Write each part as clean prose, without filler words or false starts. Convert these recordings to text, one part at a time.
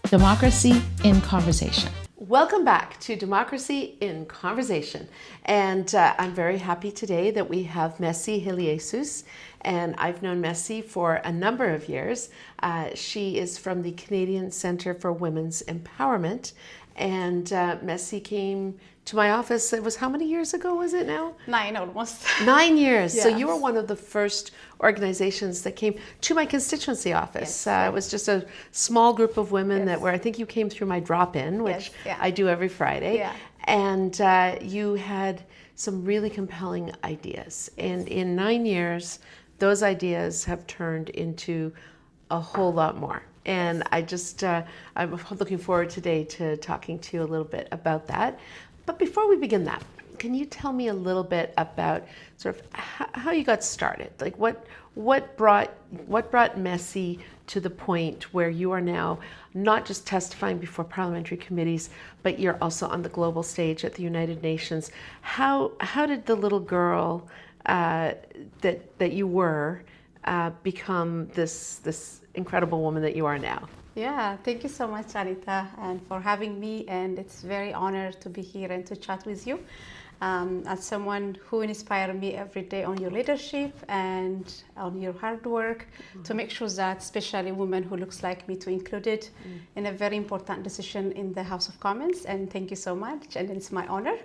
Democracy in Conversation. Welcome back to Democracy in Conversation. And I'm very happy today that we have Messi Helasus. And I've known Messi for a number of years. She is from the Canadian Centre for Women's Empowerment. And Messi came to my office, it was how many years ago was it now? 9 almost. 9 years. Yes. So you were one of the first organizations that came to my constituency office. Yes. It was just a small group of women Yes. that were, I think you came through my drop-in, which Yes, yeah. I do every Friday. Yeah. And you had some really compelling ideas. And in 9 years, those ideas have turned into a whole lot more. And I'm looking forward today to talking to you a little bit about that. But before we begin that, can you tell me a little bit about sort of how you got started? Like what brought Messi to the point where you are now not just testifying before parliamentary committees, but you're also on the global stage at the United Nations. How did the little girl that you were become this incredible woman that you are now? Yeah, thank you so much, Anita, and for having me. And it's very honored to be here and to chat with you. As someone who inspired me every day on your leadership and on your hard work to make sure that especially women who looks like me to include it in a very important decision in the House of Commons. And thank you so much, and it's my honor.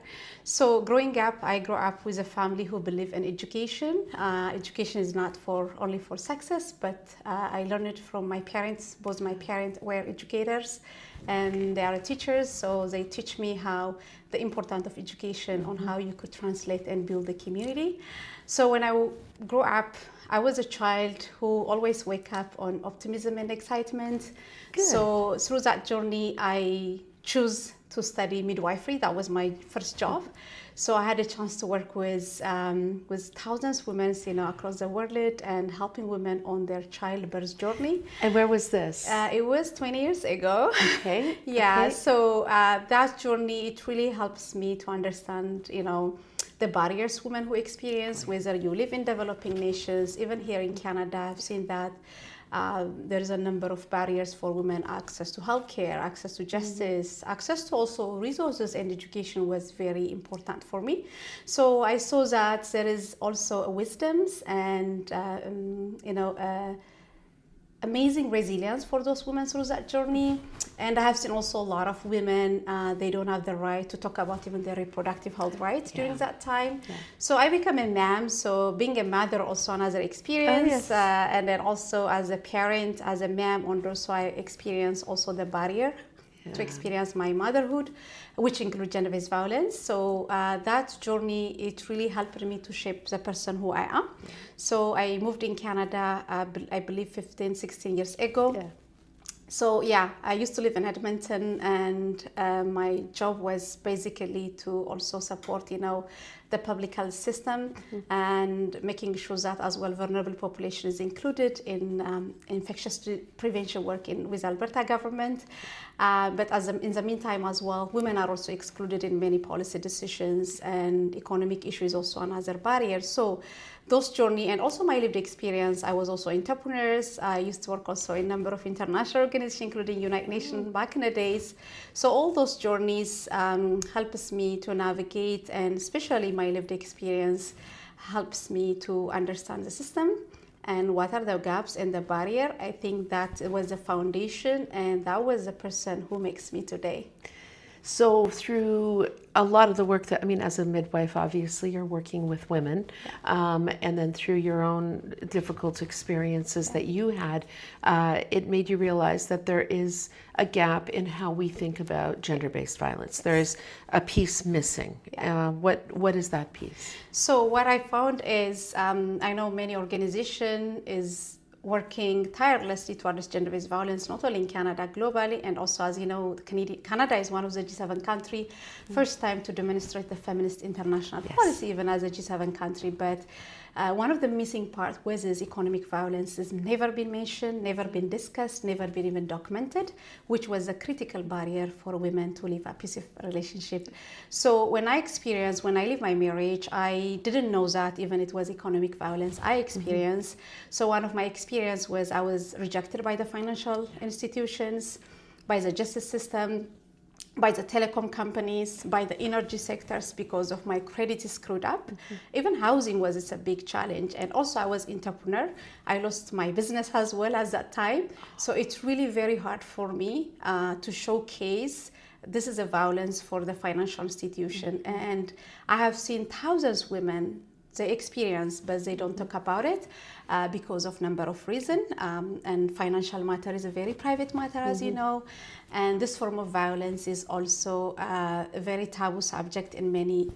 So growing up, I grew up with a family who believe in education. Education is not only for success, but I learned it from my parents. Both my parents were educators and they are teachers, so they teach me how the importance of education on how you could translate and build the community. So when I grew up, I was a child who always wake up on optimism and excitement. Good. So through that journey, I chose to study midwifery. That was my first job. So I had a chance to work with thousands of women, across the world and helping women on their childbirth journey. And where was this? It was 20 years ago. Okay. Yeah. Okay. So that journey, it really helps me to understand, the barriers women who experience, whether you live in developing nations, even here in Canada, I've seen that. There's a number of barriers for women: access to healthcare, access to justice, access to also resources, and education was very important for me. So I saw that there is also a wisdoms and amazing resilience for those women through that journey. And I have seen also a lot of women, they don't have the right to talk about even their reproductive health rights during that time. Yeah. So I became a mom, so being a mother also another experience. Oh, yes. And then also as a parent, as a mom, and also I experienced also the barrier to experience my motherhood, which include gender-based violence. So that journey, it really helped me to shape the person who I am. So I moved in Canada, I believe 15, 16 years ago. Yeah. So yeah, I used to live in Edmonton, and my job was basically to also support, the public health system and making sure that as well vulnerable population is included in infectious prevention work with Alberta government. But in the meantime as well, women are also excluded in many policy decisions, and economic issues also another barrier. So those journey and also my lived experience, I was also entrepreneurs. I used to work also in a number of international organizations, including United Nations back in the days. So all those journeys helps me to navigate, and especially my lived experience helps me to understand the system and what are the gaps and the barrier. I think that was the foundation, and that was the person who makes me today. So through a lot of the work that, as a midwife, obviously you're working with women, and then through your own difficult experiences that you had, it made you realize that there is a gap in how we think about gender-based violence. There is a piece missing. What is that piece? So what I found is, I know many organizations is working tirelessly to address gender-based violence, not only in Canada, globally, and also, as you know, Canada is one of the G7 countries, first time to demonstrate the feminist international policy, even as a G7 country. But one of the missing parts was this economic violence has never been mentioned, never been discussed, never been even documented, which was a critical barrier for women to live a peaceful relationship. So when I leave my marriage, I didn't know that even it was economic violence I experienced. So one of my experience was I was rejected by the financial institutions. by the justice system, by the telecom companies, by the energy sectors because of my credit is screwed up. Even housing it's a big challenge. And also I was entrepreneur. I lost my business as well at that time. So it's really very hard for me to showcase this is a violence for the financial institution. And I have seen thousands of women, they experience, but they don't talk about it because of number of reasons. And financial matter is a very private matter, as you know. And this form of violence is also a very taboo subject in many,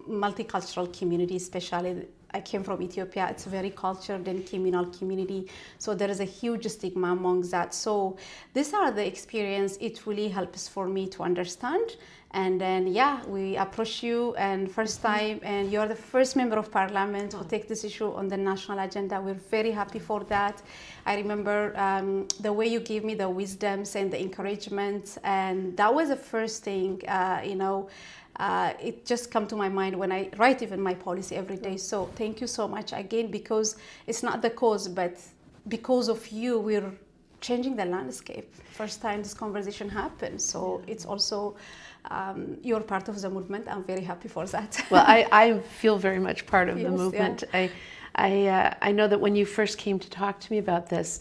multicultural communities, especially. I came from Ethiopia. It's a very cultured and communal community. So there is a huge stigma among that. So these are the experience. It really helps for me to understand. And then, we approach you and first time, and you're the first member of parliament to take this issue on the national agenda. We're very happy for that. I remember the way you gave me the wisdoms and the encouragement. And that was the first thing, it just come to my mind when I write even my policy every day. So thank you so much again, because it's not the cause, but because of you, we're changing the landscape. First time this conversation happened. So it's also, you're part of the movement. I'm very happy for that. Well, I feel very much part of the movement. Yeah. I know that when you first came to talk to me about this,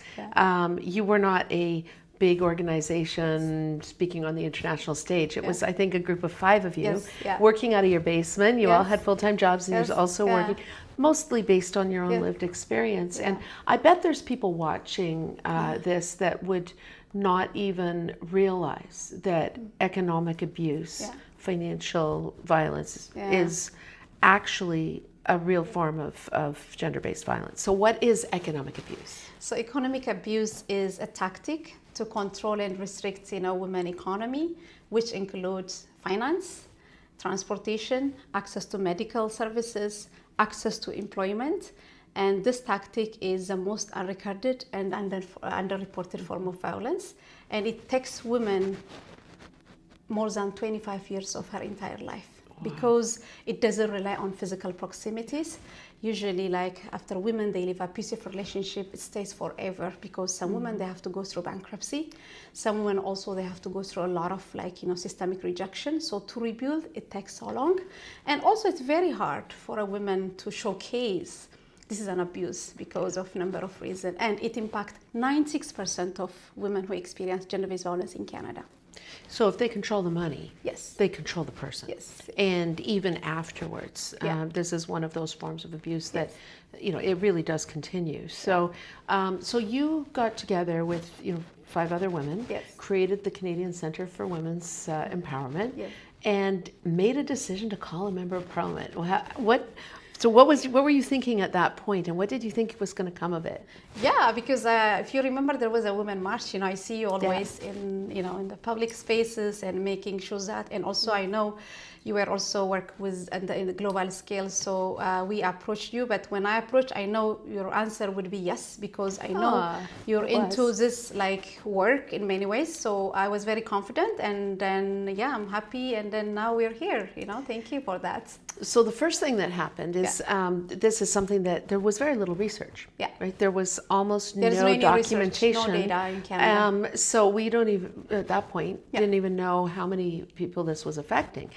you were not a big organization speaking on the international stage. It was, I think, a group of 5 of you working out of your basement. You all had full-time jobs, and you're also working mostly based on your own lived experience. And I bet there's people watching this that would not even realize that economic abuse, financial violence is actually a real form of gender-based violence. So what is economic abuse? So economic abuse is a tactic to control and restrict, women economy, which includes finance, transportation, access to medical services, access to employment. And this tactic is the most unrecorded and underreported form of violence. And it takes women more than 25 years of her entire life. Because it doesn't rely on physical proximities. Usually, like after women, they live a abusive relationship, it stays forever, because some women, they have to go through bankruptcy. Some women also, they have to go through a lot of systemic rejection. So to rebuild, it takes so long. And also it's very hard for a woman to showcase this is an abuse because of number of reasons. And it impacts 96% of women who experience gender-based violence in Canada. So if they control the money, yes, they control the person. Yes. And even afterwards, this is one of those forms of abuse that, it really does continue. So, so you got together with, 5 other women, created the Canadian Centre for Women's Empowerment, and made a decision to call a member of parliament. So what were you thinking at that point, and what did you think was going to come of it? Yeah, because if you remember, there was a women march. I see you always in in the public spaces and making sure that, and also I know you were also work with in the global scale. So we approached you, but when I approached, I know your answer would be yes, because I know you're into this work in many ways. So I was very confident, and then I'm happy, and then now we're here. Thank you for that. So the first thing that happened is this is something that there was very little research. Right, there was almost no documentation, no data in Canada. So we don't even at that point didn't even know how many people this was affecting.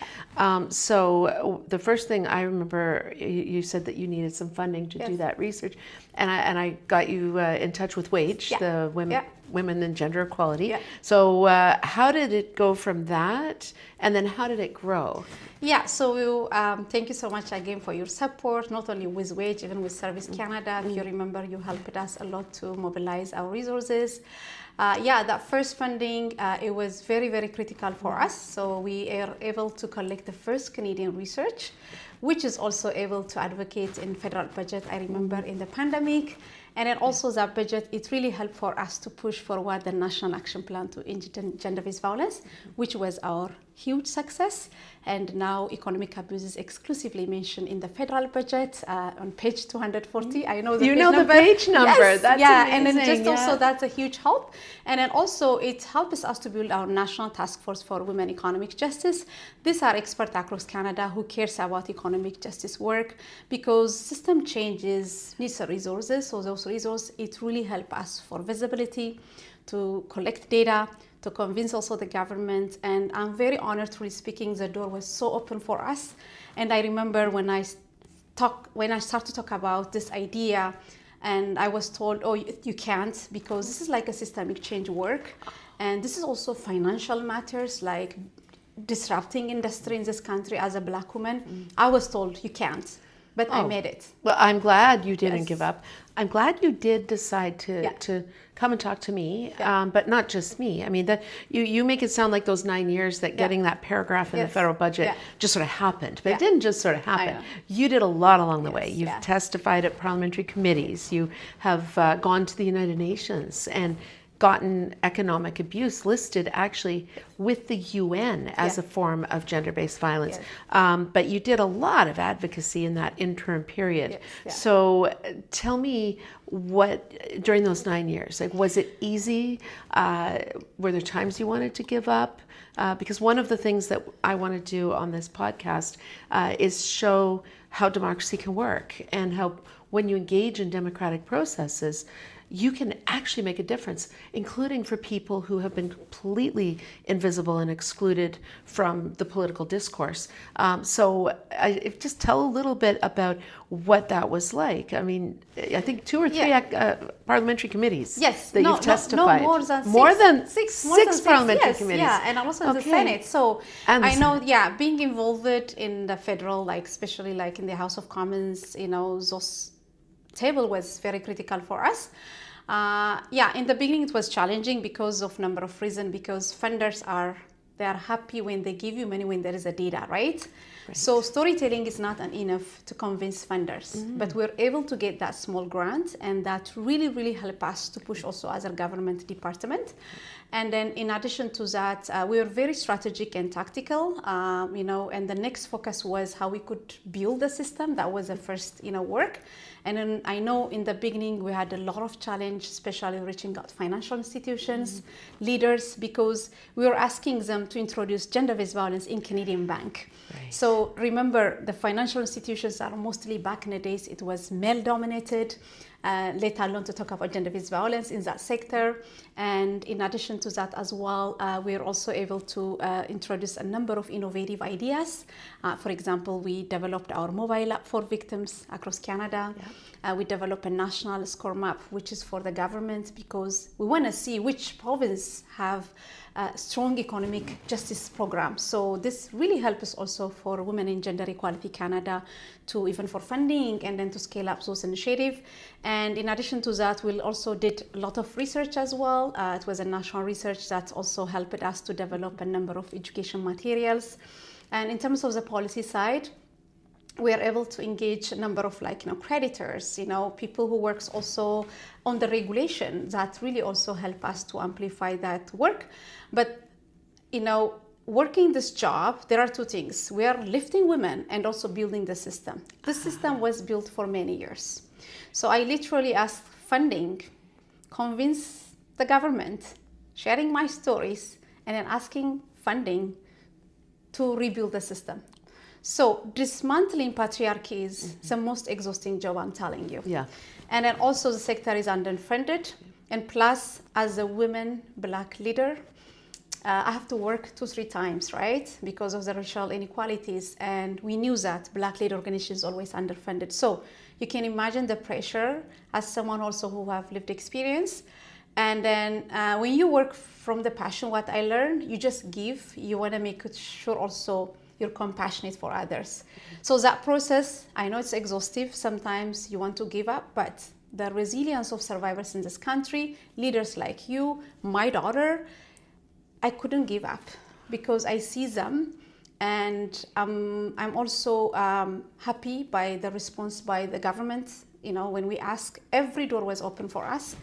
So the first thing I remember, you said that you needed some funding to do that research, and I got you in touch with WAGE, the Women and Gender Equality. So how did it go from that, and then how did it grow? So thank you so much again for your support, not only with WAGE, even with Service Canada. If you remember, you helped us a lot to mobilize our resources. That first funding, it was very, very critical for us. So we are able to collect the first Canadian research, which is also able to advocate in federal budget. I remember in the pandemic. And then also that budget, it really helped for us to push forward the National Action Plan to end gender-based violence, which was our huge success. And now economic abuse is exclusively mentioned in the federal budget on page 240. I know the page number. The page number. Yes, that's amazing. And then just also that's a huge help. And then also it helps us to build our National Task Force for Women Economic Justice. These are experts across Canada who cares about economic justice work, because system changes needs resources. So those resources, it really help us for visibility, to collect data, to convince also the government. And I'm very honored, truly speaking, the door was so open for us. And I remember when I started to talk about this idea, and I was told, oh, you can't, because this is like a systemic change work. And this is also financial matters, like disrupting industry in this country as a Black woman. I was told, you can't. But I made it. Well, I'm glad you didn't give up. I'm glad you did decide to come and talk to me, but not just me. I mean, that you make it sound like those 9 years that getting that paragraph in the federal budget just sort of happened. But it didn't just sort of happen. You did a lot along the way. You've testified at parliamentary committees. You have gone to the United Nations and gotten economic abuse listed actually with the UN as a form of gender-based violence. But you did a lot of advocacy in that interim period. So tell me, what, during those 9 years, like, was it easy? Were there times you wanted to give up? Because one of the things that I want to do on this podcast is show how democracy can work, and how when you engage in democratic processes, you can actually make a difference, including for people who have been completely invisible and excluded from the political discourse. So just tell a little bit about what that was like. I mean, I think 2 or 3 parliamentary committees that you've testified. No, more than six parliamentary committees. Yeah, and also in the Senate. So I know, being involved in the federal, like especially like in the House of Commons, those table was very critical for us. In the beginning it was challenging because of number of reasons, because funders are happy when they give you money when there is a data, right? So storytelling is not enough to convince funders, but we're able to get that small grant, and that really helped us to push also as a government department. And then in addition to that, we were very strategic and tactical, and the next focus was how we could build the system. That was the first, work. And then I know in the beginning we had a lot of challenge, especially reaching out financial institutions, leaders, because we were asking them to introduce gender-based violence in Canadian bank. Right. So remember, the financial institutions are mostly, back in the days, it was male-dominated, let alone to talk about gender-based violence in that sector. And in addition to that as well, we are also able to introduce a number of innovative ideas. For example, we developed our mobile app for victims across Canada. We developed a national score map, which is for the government, because we want to see which province have strong economic justice program. So this really helps us also for Women in Gender Equality Canada to even for funding and then to scale up those initiatives. And in addition to that, we also did a lot of research as well. It was a national research that also helped us to develop a number of education materials. And in terms of the policy side, we are able to engage a number of creditors, people who works also on the regulation that really also help us to amplify that work. But, working this job, there are 2 things. We are lifting women and also building the system. The system was built for many years. So I literally asked funding, convince the government, sharing my stories, and then asking funding to rebuild the system. So dismantling patriarchy is the most exhausting job, I'm telling you. Yeah. And then also the sector is underfunded. And plus, as a woman, Black leader, I have to work 2-3 times, right? Because of the racial inequalities. And we knew that Black leader organizations always underfunded. So you can imagine the pressure as someone also who have lived experience. And then when you work from the passion, what I learned, you just give. You want to make sure also you're compassionate for others. So that process, I know it's exhaustive. Sometimes you want to give up, but the resilience of survivors in this country, leaders like you, my daughter, I couldn't give up because I see them. And I'm also happy by the response by the government. When we ask, every door was open for us.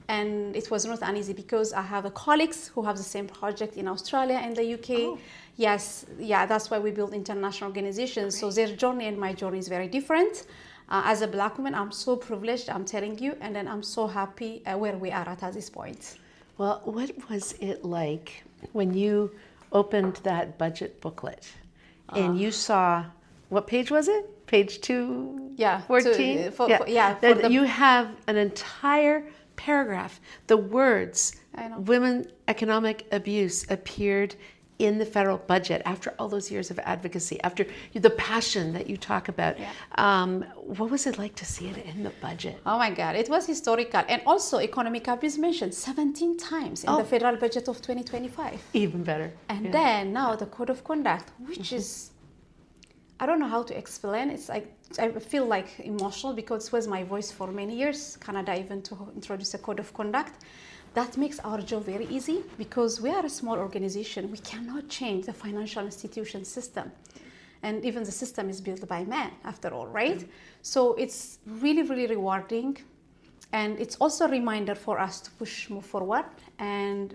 And it was not uneasy because I have colleagues who have the same project in Australia and the UK. Oh. Yes, that's why we build international organizations. Great. So their journey and my journey is very different. As a Black woman, I'm so privileged, I'm telling you, and then I'm so happy where we are at this point. Well, what was it like when you opened that budget booklet and you saw, what page was it? Page 214? You have an entire paragraph, the words, I know. women economic abuse appeared in the federal budget after all those years of advocacy, after the passion that you talk about. What was it like to see it in the budget? Oh my God, it was historical. And also economic abuse mentioned 17 times in the federal budget of 2025. Even better. And then now the code of conduct, which is, I don't know how to explain. It's like, I feel like emotional because it was my voice for many years, Canada even to introduce a code of conduct. That makes our job very easy because we are a small organization. We cannot change the financial institution system. And even the system is built by men, after all, right? So it's really, really rewarding. And it's also a reminder for us to move forward. And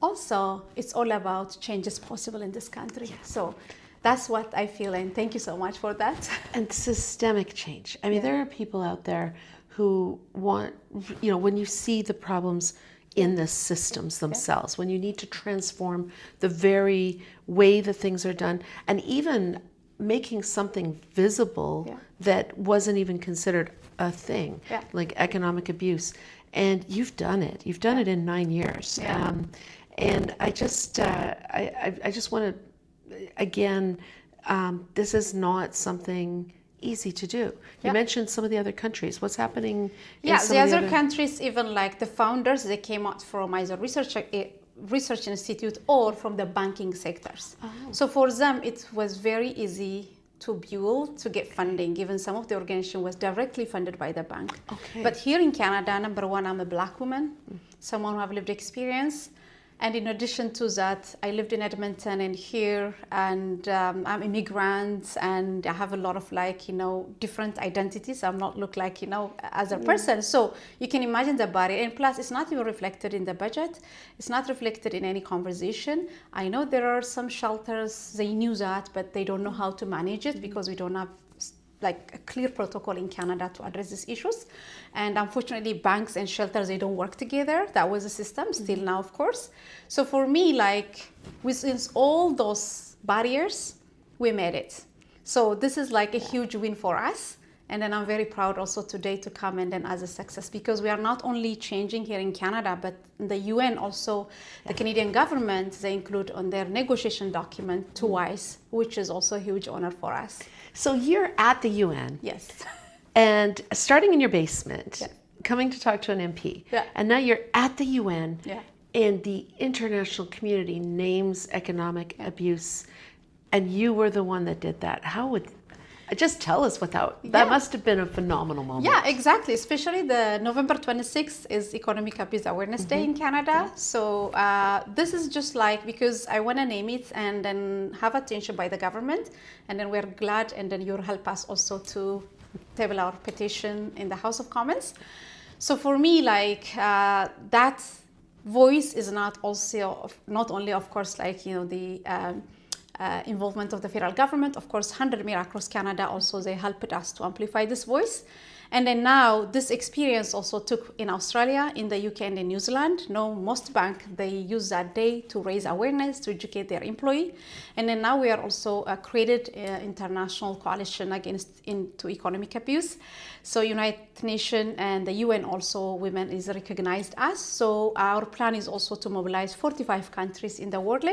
also, it's all about changes possible in this country. So that's what I feel. And thank you so much for that. And systemic change. I mean, there are people out there who want, when you see the problems in the systems themselves, when you need to transform the very way that things are done, and even making something visible that wasn't even considered a thing, like economic abuse. And you've done it. You've done it in 9 years. And I just want to, again, this is not something easy to do. You mentioned some of the other countries. What's happening in some the of other countries, even like the founders, they came out from either research institute or from the banking sectors. So for them, it was very easy to build, to get funding. Even some of the organization was directly funded by the bank. But here in Canada, number one, I'm a Black woman, someone who have lived experience. And in addition to that, I lived in Edmonton and here, and I'm immigrant, and I have a lot of different identities. I'm not look like, as a person. So you can imagine the barrier. And plus, it's not even reflected in the budget. It's not reflected in any conversation. I know there are some shelters, they knew that, but they don't know how to manage it because we don't have like a clear protocol in Canada to address these issues. And unfortunately, banks and shelters, they don't work together. That was the system, still now, of course. So for me, within all those barriers, we made it. So this is like a huge win for us. And then I'm very proud also today to come and then as a success, because we are not only changing here in Canada, but in the UN also, the Canadian government, they include on their negotiation document twice, which is also a huge honor for us. So you're at the UN. Yes. And starting in your basement, coming to talk to an MP. And now you're at the UN, and the international community names economic abuse, and you were the one that did that. How would... Just tell us that must have been a phenomenal moment. Yeah, exactly. Especially the November 26th is Economic Abuse Awareness Day in Canada. So this is just because I want to name it and then have attention by the government. And then we're glad, and then you'll help us also to table our petition in the House of Commons. So for me, that voice is not only, of course, the involvement of the federal government. Of course, 100 Mir across Canada also, they helped us to amplify this voice. And then now this experience also took in Australia, in the UK, and in New Zealand. Most banks, they use that day to raise awareness, to educate their employee. And then now we are also created international coalition into economic abuse. So United Nations and the UN also, women is recognized as. So our plan is also to mobilize 45 countries in the world.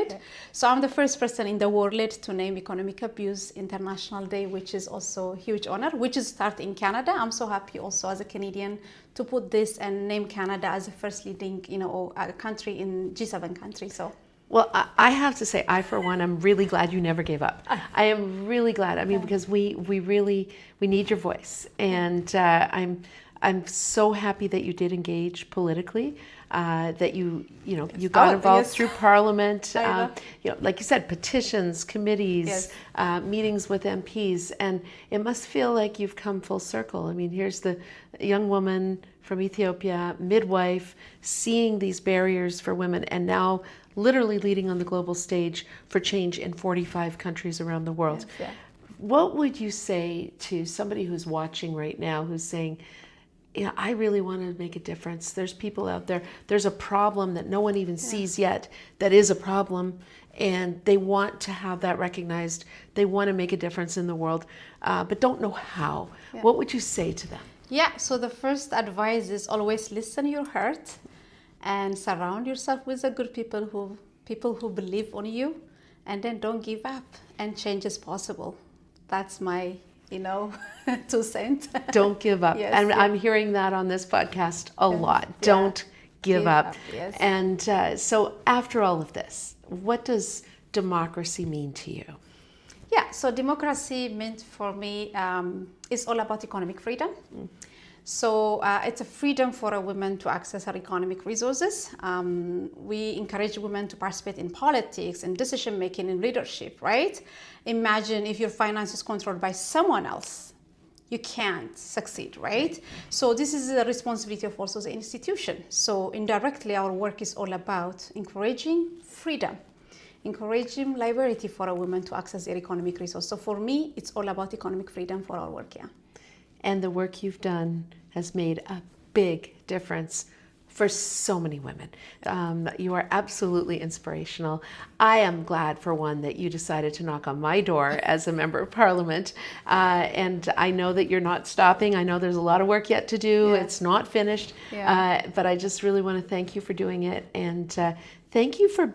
So I'm the first person in the world to name Economic Abuse International Day, which is also a huge honor, which is start in Canada. I'm so happy also as a Canadian to put this and name Canada as the first leading, country in G7 countries. So. Well, I have to say, I, for one, I'm really glad you never gave up. I am really glad. I mean, because we need your voice. And I'm so happy that you did engage politically, that you got involved through Parliament. Like you said, petitions, committees, meetings with MPs. And it must feel like you've come full circle. I mean, here's the young woman from Ethiopia, midwife, seeing these barriers for women, and now literally leading on the global stage for change in 45 countries around the world. What would you say to somebody who's watching right now who's saying, I really want to make a difference. There's people out there, there's a problem that no one even sees yet that is a problem, and they want to have that recognized. They want to make a difference in the world, but don't know how. What would you say to them? Yeah, so the first advice is always listen your heart and surround yourself with the good people who believe on you, and then don't give up, and change is possible. That's my, 2 cents. Don't give up. Yes, And yeah. I'm hearing that on this podcast a lot. Yeah. Don't give up. Yes. And so after all of this, what does democracy mean to you? Yeah, so democracy meant for me is all about economic freedom. So it's a freedom for a woman to access her economic resources. We encourage women to participate in politics and decision making and leadership, right? Imagine if your finance is controlled by someone else. You can't succeed, right? So this is the responsibility of also the institution. So indirectly, our work is all about encouraging freedom, encouraging liberty for a woman to access their economic resource. So for me, it's all about economic freedom for our work, yeah. And the work you've done has made a big difference for so many women. You are absolutely inspirational. I am glad, for one, that you decided to knock on my door as a member of parliament. And I know that you're not stopping. I know there's a lot of work yet to do. Yeah. It's not finished. Yeah. But I just really want to thank you for doing it. And thank you for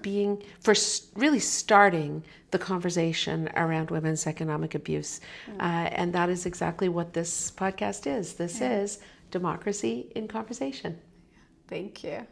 really starting the conversation around women's economic abuse. And that is exactly what this podcast is. This is Democracy in Conversation. Thank you.